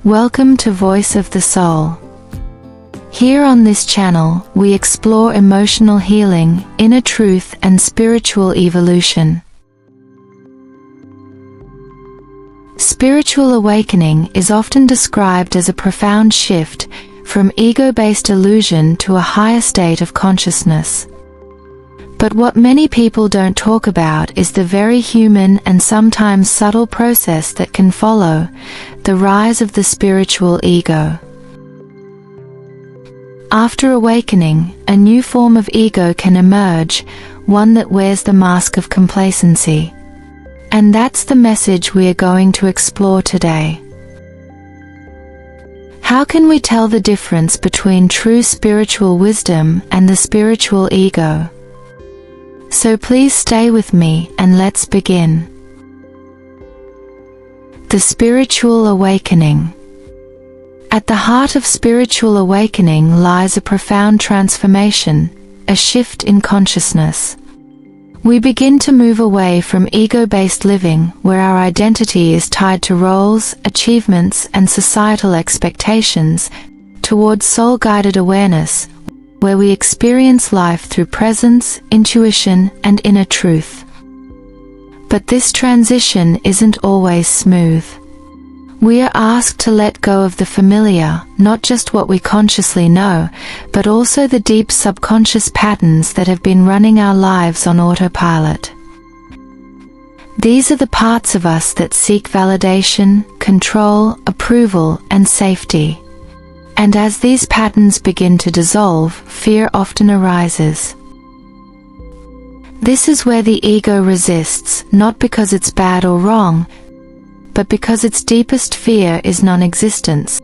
Welcome to Voice of the Soul. Here on this channel, we explore emotional healing, inner truth, and spiritual evolution. Spiritual awakening is often described as a profound shift from ego-based illusion to a higher state of consciousness. But what many people don't talk about is the very human and sometimes subtle process that can follow, the rise of the spiritual ego. After awakening, a new form of ego can emerge, one that wears the mask of complacency. And that's the message we are going to explore today. How can we tell the difference between true spiritual wisdom and the spiritual ego? So please stay with me and let's begin. The spiritual awakening. At the heart of spiritual awakening lies a profound transformation, a shift in consciousness. We begin to move away from ego-based living, where our identity is tied to roles, achievements, and societal expectations, towards soul-guided awareness, where we experience life through presence, intuition, and inner truth. But this transition isn't always smooth. We are asked to let go of the familiar, not just what we consciously know, but also the deep subconscious patterns that have been running our lives on autopilot. These are the parts of us that seek validation, control, approval, and safety. And as these patterns begin to dissolve, fear often arises. This is where the ego resists, not because it's bad or wrong, but because its deepest fear is non-existence,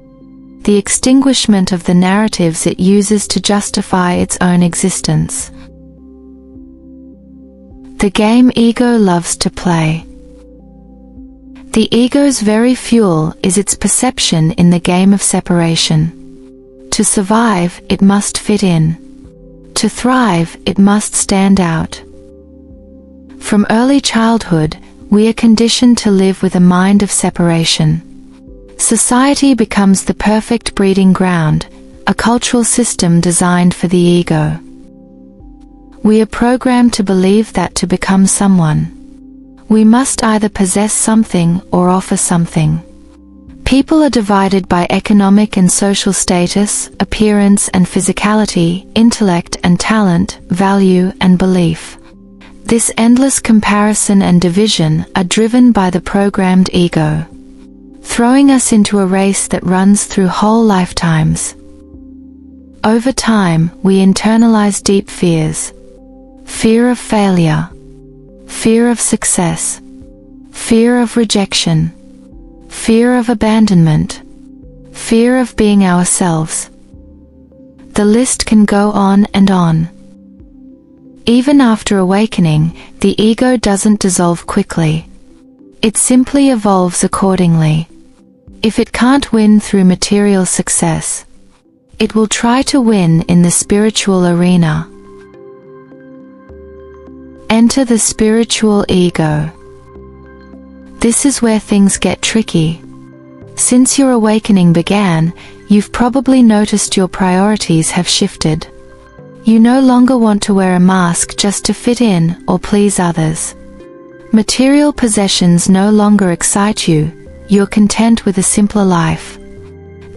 the extinguishment of the narratives it uses to justify its own existence. The game ego loves to play. The ego's very fuel is its perception in the game of separation. To survive, it must fit in. To thrive, it must stand out. From early childhood, we are conditioned to live with a mind of separation. Society becomes the perfect breeding ground, a cultural system designed for the ego. We are programmed to believe that to become someone, we must either possess something or offer something. People are divided by economic and social status, appearance and physicality, intellect and talent, value and belief. This endless comparison and division are driven by the programmed ego, throwing us into a race that runs through whole lifetimes. Over time, we internalize deep fears. Fear of failure, fear of success, fear of rejection, fear of abandonment, fear of being ourselves. The list can go on and on. Even after awakening, the ego doesn't dissolve quickly. It simply evolves accordingly. If it can't win through material success, it will try to win in the spiritual arena. Enter the spiritual ego. This is where things get tricky. Since your awakening began, you've probably noticed your priorities have shifted. You no longer want to wear a mask just to fit in or please others. Material possessions no longer excite you, you're content with a simpler life.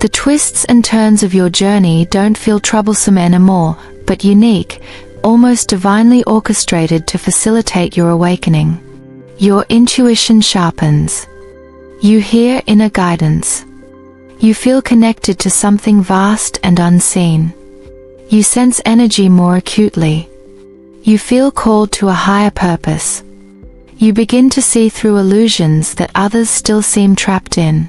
The twists and turns of your journey don't feel troublesome anymore, but unique, almost divinely orchestrated to facilitate your awakening. Your intuition sharpens. You hear inner guidance. You feel connected to something vast and unseen. You sense energy more acutely. You feel called to a higher purpose. You begin to see through illusions that others still seem trapped in.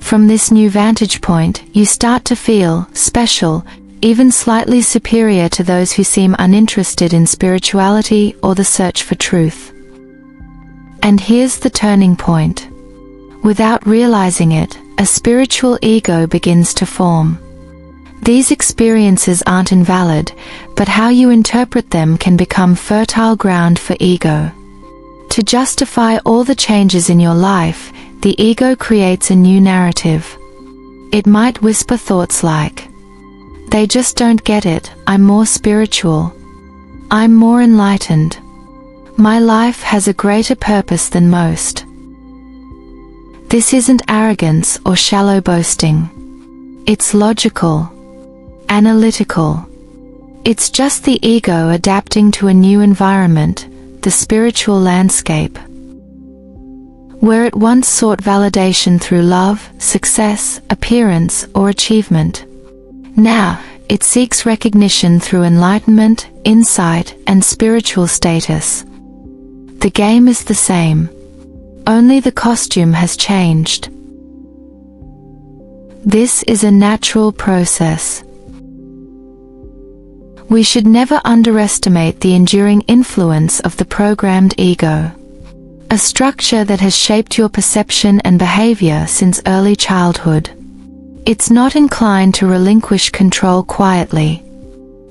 From this new vantage point, you start to feel special, even slightly superior to those who seem uninterested in spirituality or the search for truth. And here's the turning point. Without realizing it, a spiritual ego begins to form. These experiences aren't invalid, but how you interpret them can become fertile ground for ego. To justify all the changes in your life, the ego creates a new narrative. It might whisper thoughts like, "They just don't get it, I'm more spiritual. I'm more enlightened. My life has a greater purpose than most." This isn't arrogance or shallow boasting. It's logical, analytical. It's just the ego adapting to a new environment, the spiritual landscape. Where it once sought validation through love, success, appearance, or achievement, now it seeks recognition through enlightenment, insight, and spiritual status. The game is the same. Only the costume has changed. This is a natural process. We should never underestimate the enduring influence of the programmed ego, a structure that has shaped your perception and behavior since early childhood. It's not inclined to relinquish control quietly.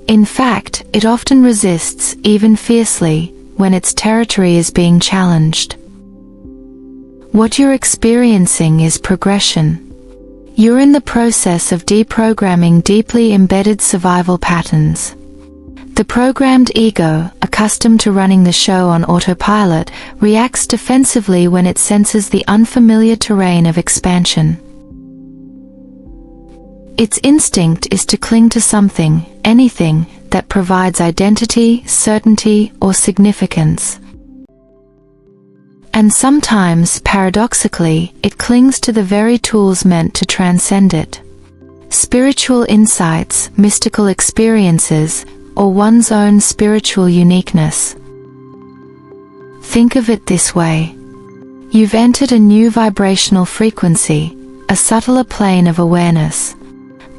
In fact, it often resists, even fiercely, when its territory is being challenged. What you're experiencing is progression. You're in the process of deprogramming deeply embedded survival patterns. The programmed ego, accustomed to running the show on autopilot, reacts defensively when it senses the unfamiliar terrain of expansion. Its instinct is to cling to something, anything, that provides identity, certainty, or significance. And sometimes, paradoxically, it clings to the very tools meant to transcend it. Spiritual insights, mystical experiences, or one's own spiritual uniqueness. Think of it this way. You've entered a new vibrational frequency, a subtler plane of awareness.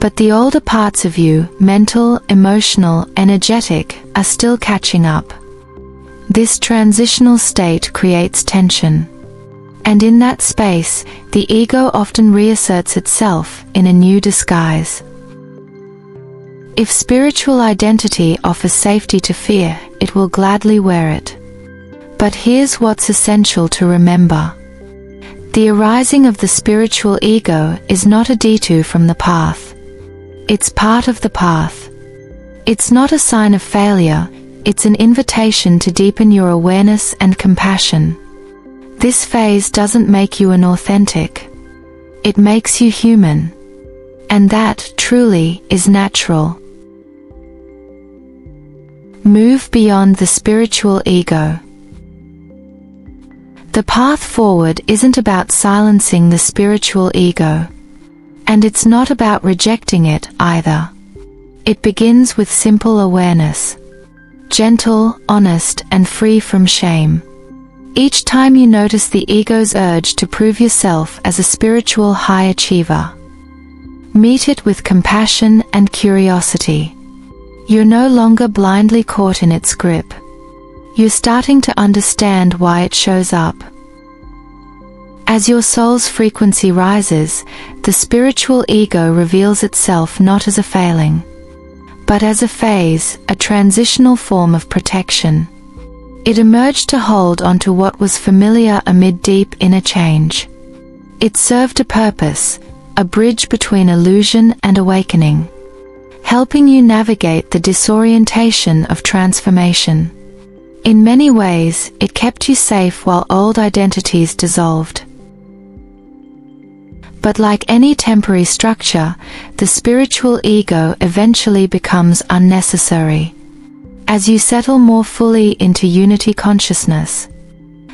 But the older parts of you, mental, emotional, energetic, are still catching up. This transitional state creates tension. And in that space, the ego often reasserts itself in a new disguise. If spiritual identity offers safety to fear, it will gladly wear it. But here's what's essential to remember. The arising of the spiritual ego is not a detour from the path. It's part of the path. It's not a sign of failure, it's an invitation to deepen your awareness and compassion. This phase doesn't make you inauthentic. It makes you human. And that, truly, is natural. Move beyond the spiritual ego. The path forward isn't about silencing the spiritual ego. And it's not about rejecting it, either. It begins with simple awareness. Gentle, honest, and free from shame. Each time you notice the ego's urge to prove yourself as a spiritual high achiever, meet it with compassion and curiosity. You're no longer blindly caught in its grip. You're starting to understand why it shows up. As your soul's frequency rises, the spiritual ego reveals itself not as a failing, but as a phase, a transitional form of protection. It emerged to hold onto what was familiar amid deep inner change. It served a purpose, a bridge between illusion and awakening, helping you navigate the disorientation of transformation. In many ways, it kept you safe while old identities dissolved. But like any temporary structure, the spiritual ego eventually becomes unnecessary. As you settle more fully into unity consciousness,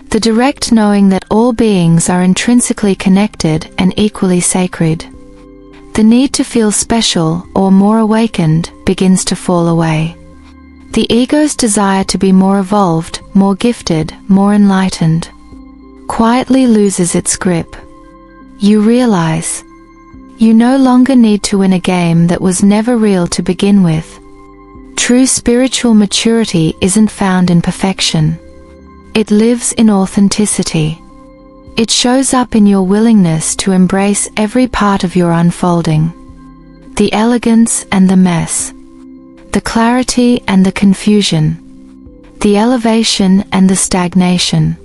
the direct knowing that all beings are intrinsically connected and equally sacred, the need to feel special or more awakened begins to fall away. The ego's desire to be more evolved, more gifted, more enlightened, quietly loses its grip. You realize you no longer need to win a game that was never real to begin with. True spiritual maturity isn't found in perfection. It lives in authenticity. It shows up in your willingness to embrace every part of your unfolding. The elegance and the mess. The clarity and the confusion. The elevation and the stagnation.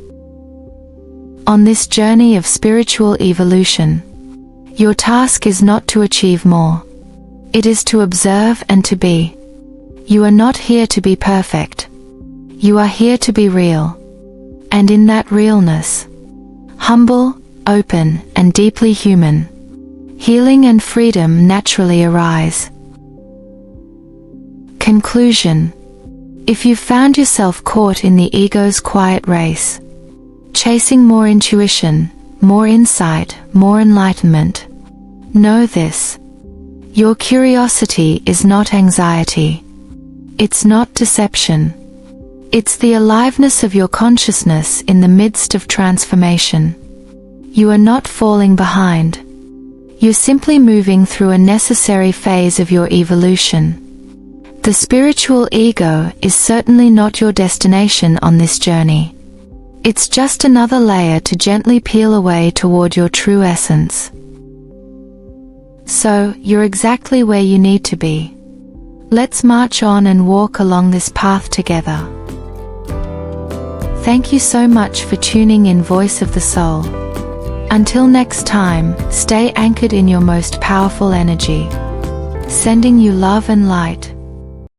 On this journey of spiritual evolution, your task is not to achieve more. It is to observe and to be. You are not here to be perfect. You are here to be real. And in that realness, humble, open, and deeply human, healing and freedom naturally arise. Conclusion. If you've found yourself caught in the ego's quiet race, chasing more intuition, more insight, more enlightenment, know this: your curiosity is not anxiety. It's not deception. It's the aliveness of your consciousness in the midst of transformation. You are not falling behind. You're simply moving through a necessary phase of your evolution. The spiritual ego is certainly not your destination on this journey. It's just another layer to gently peel away toward your true essence. So, you're exactly where you need to be. Let's march on and walk along this path together. Thank you so much for tuning in Voice of the Soul. Until next time, stay anchored in your most powerful energy. Sending you love and light.